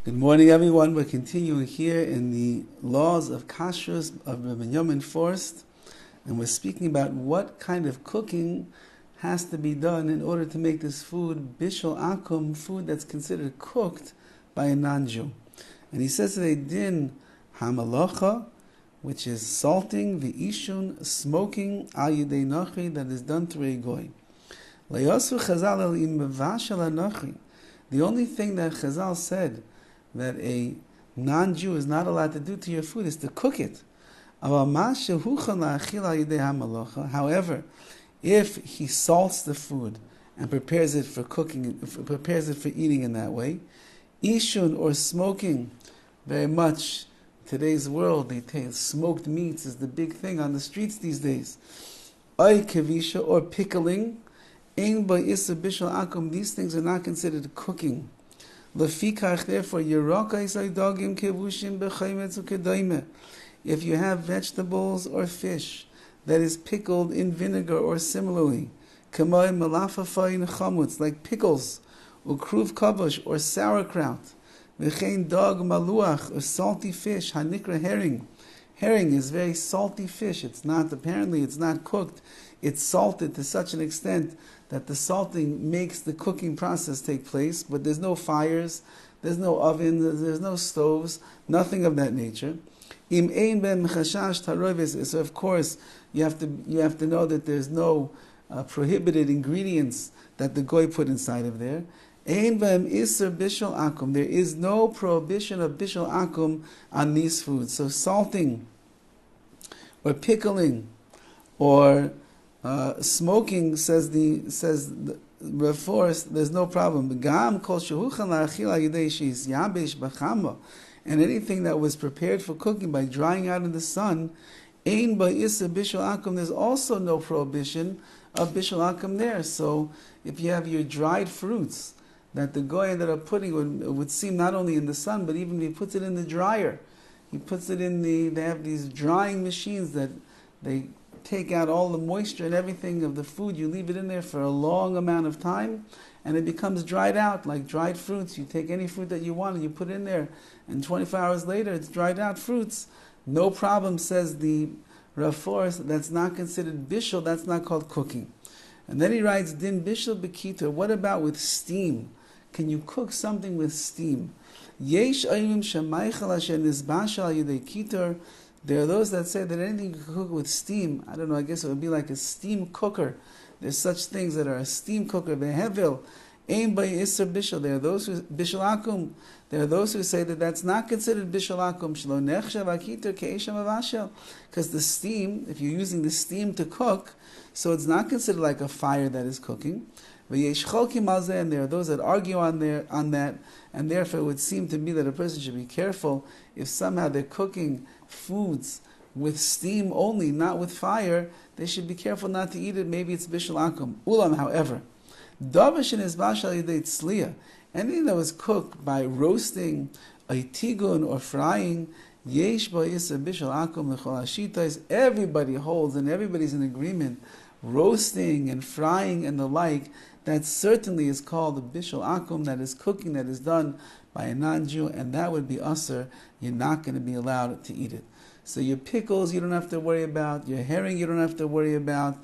Good morning, everyone. We're continuing here in the laws of KASHRUS of Rabbi Forest, and we're speaking about what kind of cooking has to be done in order to make this food bishul akum, food that's considered cooked by a non-Jew. And he says today, din hamalacha, which is salting, v'ishun, smoking, al yidei nochi, that is done through a goy. Le'yosu chazal el im mevashel anochi. The only thing that Chazal said that a non-Jew is not allowed to do to your food is to cook it. However, if he salts the food and prepares it for cooking, prepares it for eating in that way, ishun, or smoking, very much today's world, they tell smoked meats is the big thing on the streets these days. Ay kavisha, or pickling, ein ba isa bishul akum, these things are not considered cooking. Lefikach, therefore, if you have vegetables or fish that is pickled in vinegar or similarly, like pickles, ukruv kabosh, or sauerkraut, v'chein dog maluach, or salty fish, hanikra herring. Herring is very salty fish. It's not cooked. It's salted to such an extent that the salting makes the cooking process take place, but there's no fires, there's no oven, there's no stoves, nothing of that nature. Im ein ben chashash taroves, so of course you have to know that there's no prohibited ingredients that the goy put inside of there. Ein ben iser bishul akum, there is no prohibition of bishul akum on these foods. So salting, or pickling, or smoking, says the Forest, there's no problem. And anything that was prepared for cooking by drying out in the sun, there's also no prohibition of bishul akum there. So if you have your dried fruits that the goy ended up putting, would seem not only in the sun, but even if he puts it in the dryer, he puts it in they have these drying machines that they take out all the moisture and everything of the food. You leave it in there for a long amount of time, and it becomes dried out, like dried fruits. You take any fruit that you want and you put it in there, and 24 hours later it's dried out fruits. No problem, says the Rav Forest. That's not considered bishul, that's not called cooking. And then he writes, din bishul bekitor, what about with steam? Can you cook something with steam? Yesh ayim shamaychal asher nizbashal al yedei kitor. There are those that say that anything you can cook with steam, I don't know, I guess it would be like a steam cooker. There's such things that are a steam cooker. Behevil, aim by iser bishul. There are those who bishul akum. There are those who say that that's not considered bishul akum. Shlo nechshav akitor ke'eshem avashel. Because the steam, if you're using the steam to cook, so it's not considered like a fire that is cooking. V'yesh cholkim al zeh, and there are those that argue on that, and therefore it would seem to me that a person should be careful if somehow they're cooking foods with steam only, not with fire. They should be careful not to eat it. Maybe it's bishul akum. Ulam, however, davish and isbashal yidei tzliya, anything that was cooked by roasting, a tigun, or frying, yesh ba'isa bishul akum l'chol hashitais. Everybody holds and everybody's in agreement. Roasting and frying and the like, that certainly is called the bishul akum, that is cooking that is done by a non-Jew, and that would be usur. You're not going to be allowed to eat it. So your pickles you don't have to worry about, your herring you don't have to worry about,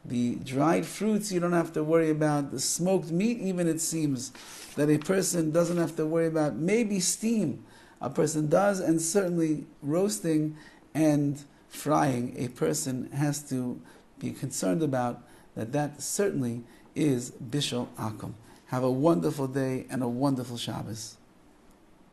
the dried fruits you don't have to worry about, the smoked meat even, it seems that a person doesn't have to worry about. Maybe steam a person does, and certainly roasting and frying a person has to be concerned about. That certainly is bishul akum. Have a wonderful day and a wonderful Shabbos.